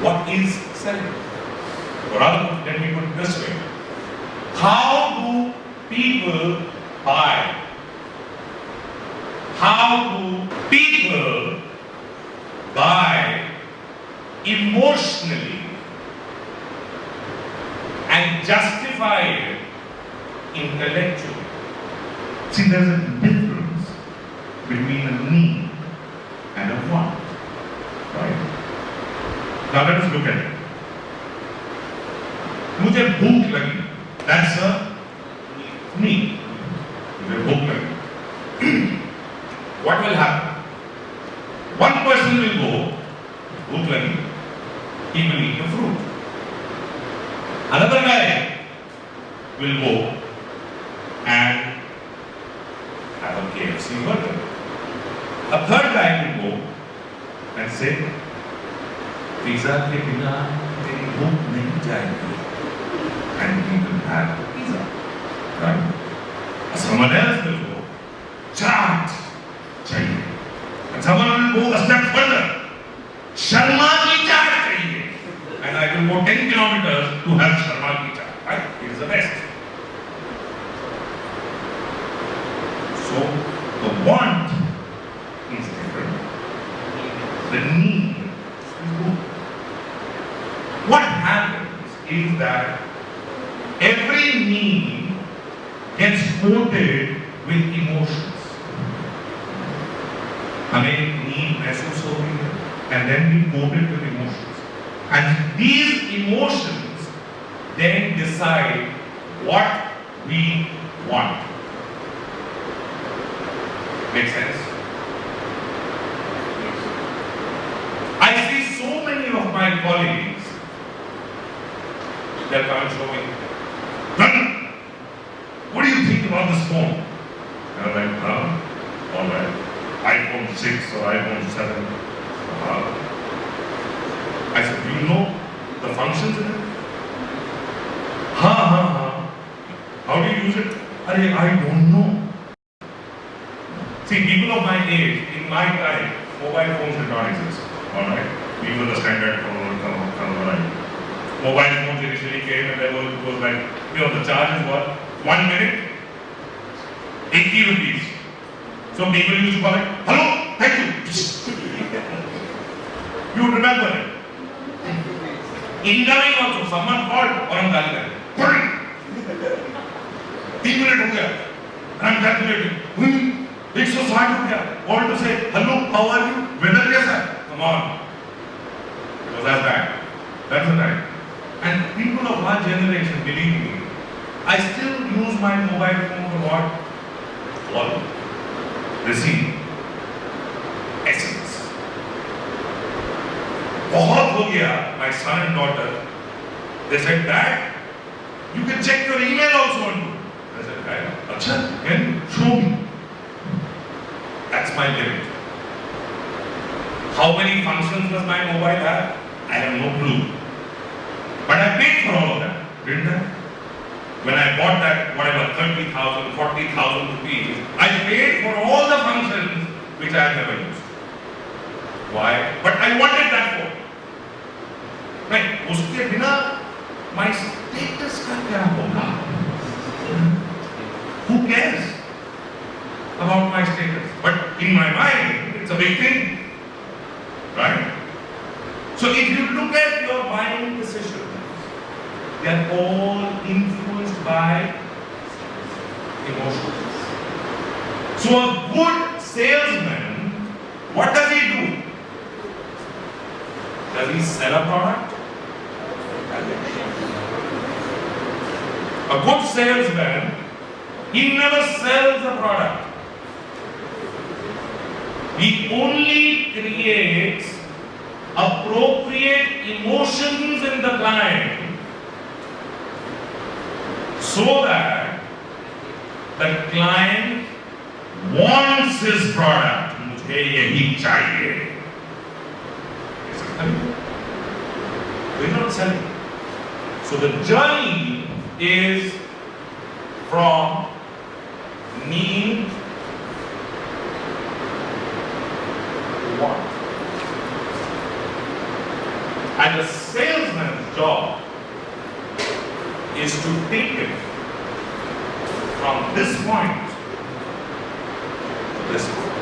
What is selling? Or rather, let me put it this way. How do people buy? How do people buy emotionally and justify it intellectually? See, there's a difference between a need and a want. Right? Now let us look at it. मुझे भूख लगी. That's a need. मुझे भूख लगी. What will happen? One person will go, भूख लगी, he will eat the fruit. Another guy will go and have a KFC burger. A third guy will go and say, pizza के बिना तेरी भूख नहीं जाएगी, and he will have pizza. Right? Someone else will go, chaat चाहिए. And someone will go a step further, Sharma की चाट चाहिए. And I will go 10 kilometers to have Sharma की चाट. Right? It is the best. So the want is different. The need is good. What happens is that every need gets coated with emotions. हमें need महसूस होती है, and then we coat it with emotions. And these emotions then decide what we want. Make sense? I see so many of my colleagues, they'll come and show me, Ranil, what do you think about this phone? And I'm like, all right. iPhone 6 or iPhone 7. I said, do you know the functions in it? How do you use it? I don't know. See, people of my age, in my time, mobile phones did not exist. Alright? We were the standard phone. Mobile phones initially came and it was like, the charge is what? 1 minute? 80 rupees. So people used to call it, hello, thank you. You would remember it. Incoming also, someone called और हम गाली करें. 3 minutes हो गया. And I'm calculating. 160 हो गया. All to say, hello, how are you? Weather कैसा है? Come on. It was as bad. That's the time. And people of our generation, believe me, I still use my mobile phone for what? Call, receive, SMS. बहुत हो गया. My son and daughter, they said, Dad, you can check your email also on you. I said, Dad, अच्छा, can you show me? That's my limit. How many functions does my mobile have? I have no clue. But I paid for all of that, didn't I? When I bought that, whatever, 30,000, 40,000 rupees, I paid for all the functions which I have never used. Why? But I wanted that phone. Right? उसके बिना my status का क्या होगा? Who cares about my status? But in my mind, it's a big thing. Right? So if you look at your buying decisions, they are all influenced by emotions. So a good salesman, what does he do? Does he sell a product? A good salesman, he never sells a product. He only creates appropriate emotions in the client so that the client wants his product. मुझे यही चाहिए. We're not selling. So the journey is from need to want. And the salesman's job is to take it from this point to this point.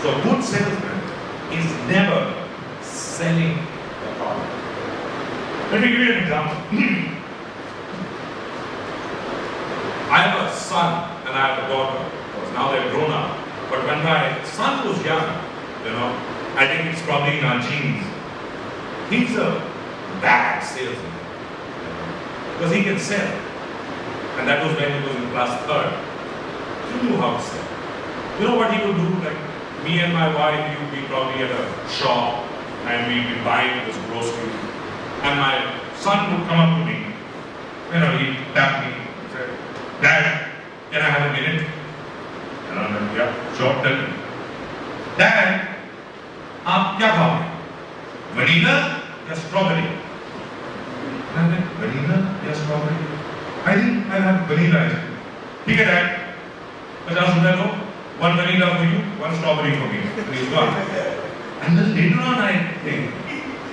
So a good salesman is never selling the product. Let me give you an example. I have a son and I have a daughter. Because now they're grown up. But when my son was young, I think it's probably in our genes. He's a bad salesman. Because he can sell. And that was when he was in class 3rd. He knew how to sell. You know what he would do? Like me and my wife, we would be probably at a shop and we'd be buying this grocery. And my son would come up to me. He'd tap me and say, "Dad, can I have a minute?" And I'm like, "Yeah, sure, tell me." "Dad, आप क्या खाओगे? Vanilla या strawberry?" I'm like, "Vanilla या strawberry?" "I think I'll have vanilla ice cream." "ठीक है Dad, 50 रुपए दो, 1 vanilla for you, 1 strawberry for me." And he's gone. And then later on I think,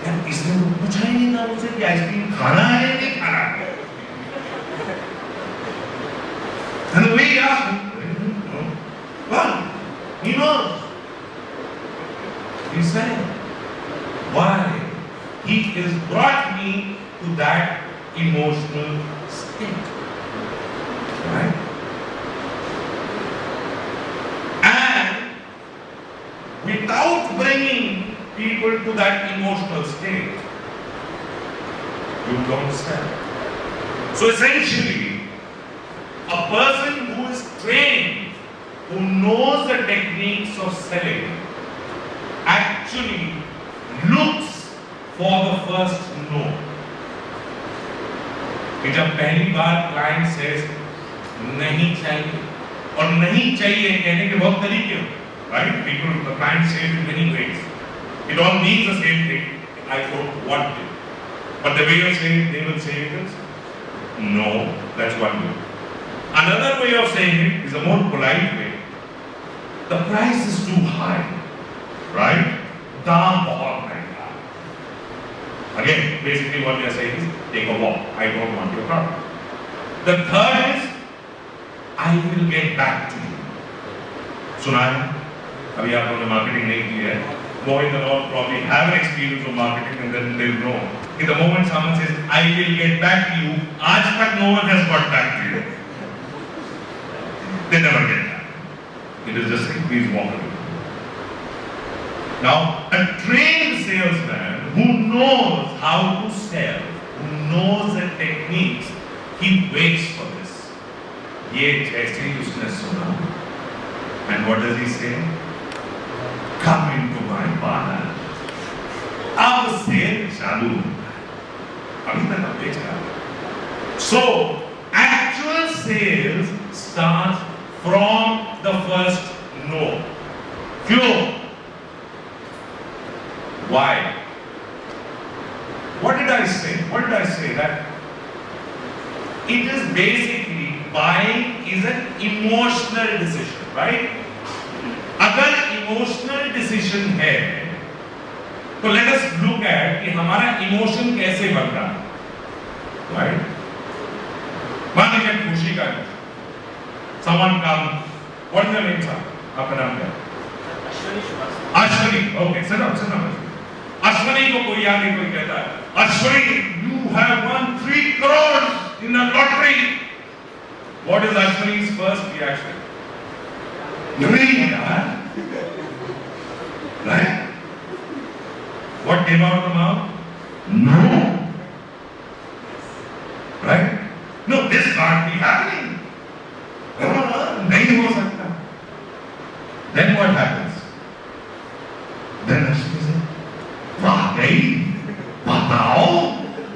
यार इसने पूछा ही नहीं था मुझसे कि आइसक्रीम खाना है या नहीं खाना है. And the way he asked me, well, he knows. He's saying, why? He has brought me to that emotional state. Right? And without bringing people to that emotional state, you don't sell. So essentially, a person who is trained, who knows the techniques of selling, actually looks for the first no. कि जब पहली बार client says नहीं चाहिए, और नहीं चाहिए कहने के बहुत तरीके हैं, right? People, the client says in many ways. It all means the same thing. I don't want it. But the way of saying it, they will say it is no. That's one way. Another way of saying it is a more polite way. The price is too high, right? दाम बहुत महंगा. Again, basically what they are saying is take a walk. I don't want your product. The third is I will get back to you. सुना है? अभी आप लोगों ने marketing नहीं की है. Knowing the Lord probably have an experience of marketing and then they'll know. In the moment someone says, I will get back to you, आज तक no one has got back to you. They never get back. It is just like, please walk away. Now, a trained salesman who knows how to sell, who knows the techniques, he waits for this. ये जैसे ही उसने सुना, and what does he say? Come into my parlor. अब cell चालू. अभी तक आप बेच रहा है. So, actual sales starts from the first no. Cure. Why? What did I say? What did I say? That it is basically buying is an emotional decision, right? अगर emotional decision है, तो let us look at कि हमारा emotion कैसे बन रहा है, right? मान लीजिए खुशी का है. Someone comes. What is your name, sir? आपका नाम क्या है? Ashwani. Okay, sit down. Ashwani को कोई आगे कोई कहता है, Ashwani, you have won 3 crores in a lottery. What is Ashwani's first reaction? नहीं यार. Right? What came out of the mouth? No. Right? No, this can't be happening. नहीं हो सकता. Then what happens? Then Ashwani says, वाकई बताओ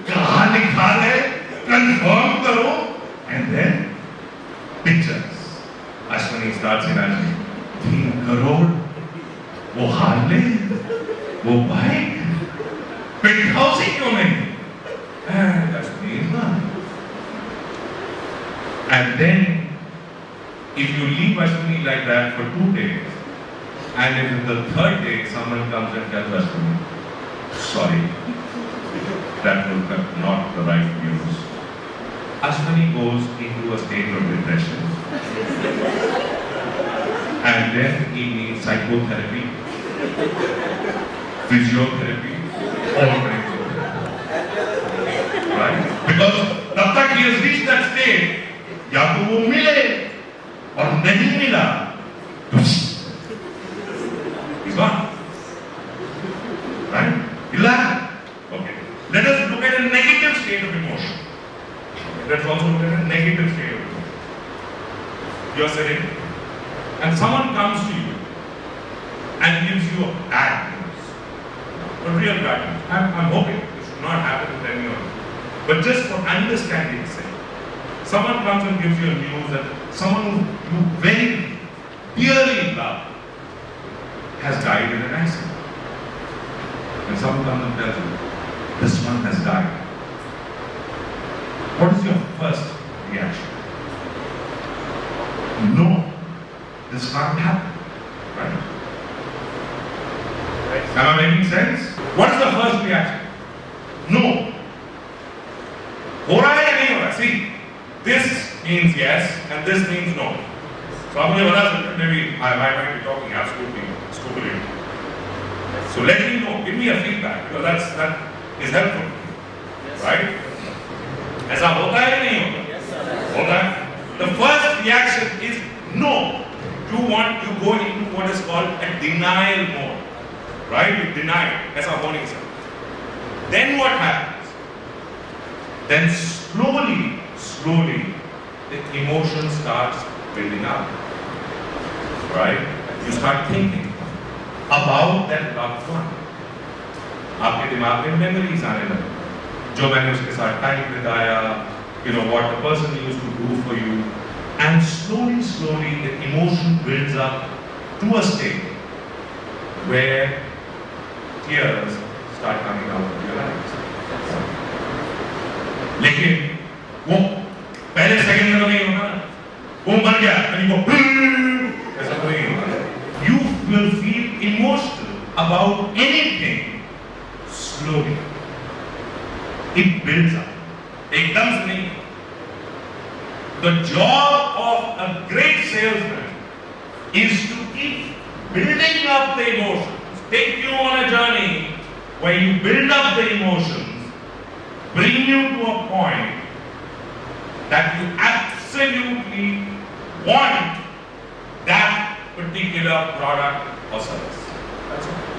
कहाँ लिखा है, confirm करो, and then pictures. Ashwani starts imagining 3 crore, वो हार्ले, वो बाइक, पेंट हाउस ही क्यों नहीं? And Ashwani is not. And then, if you leave Ashwani like that for 2 days, and if in the 3rd day someone comes and tells Ashwani, Sorry, that was not the right news. Ashwani goes into a state of depression and then he needs psychotherapy, physiotherapy, all kinds of therapy. Right? Because तब तक he has reached that state, या तो वो मिले और नहीं मिला, he's gone. Right? Okay. Let us look at a negative state of emotion. Let's also look at a negative state of emotion. You are sitting and someone comes to you and gives you a bad news. A real bad news. I'm hoping it should not happen with any of you. But just for understanding's sake, someone comes and gives you a news that someone who you very dearly love has died in an accident. And someone comes and tells you, this one has died. What is your first reaction? No, this can't happen. Right? Am I making sense? What is the first reaction? No. हो रहा है या नहीं हो रहा? See, this means yes and this means no. So आप मुझे बता सकते हैं, maybe I might be talking absolutely stupidly. So let me know, give me a feedback because that is helpful, right? ऐसा होता है या नहीं होता? होता है. The first reaction is no. You go into what is called a denial mode, right? You deny it. ऐसा हो नहीं सकता. Then what happens? Then slowly, the emotion starts building up, right? You start thinking about that loved one. आपके दिमाग में memories आने लगे, जो मैंने उसके साथ time बिताया, what the person used to do for you, and slowly the emotion builds up to a state where tears start coming out of your eyes. लेकिन वो पहले सेकंड में तो नहीं होगा ना, वो मर गया यानी वो ऐसा तो नहीं होगा. You will feel emotional about anything slowly. It builds up. एकदम से नहीं. The job of a great salesman is to keep building up the emotions, take you on a journey where you build up the emotions, bring you to a point that you absolutely want that particular product or service. That's all.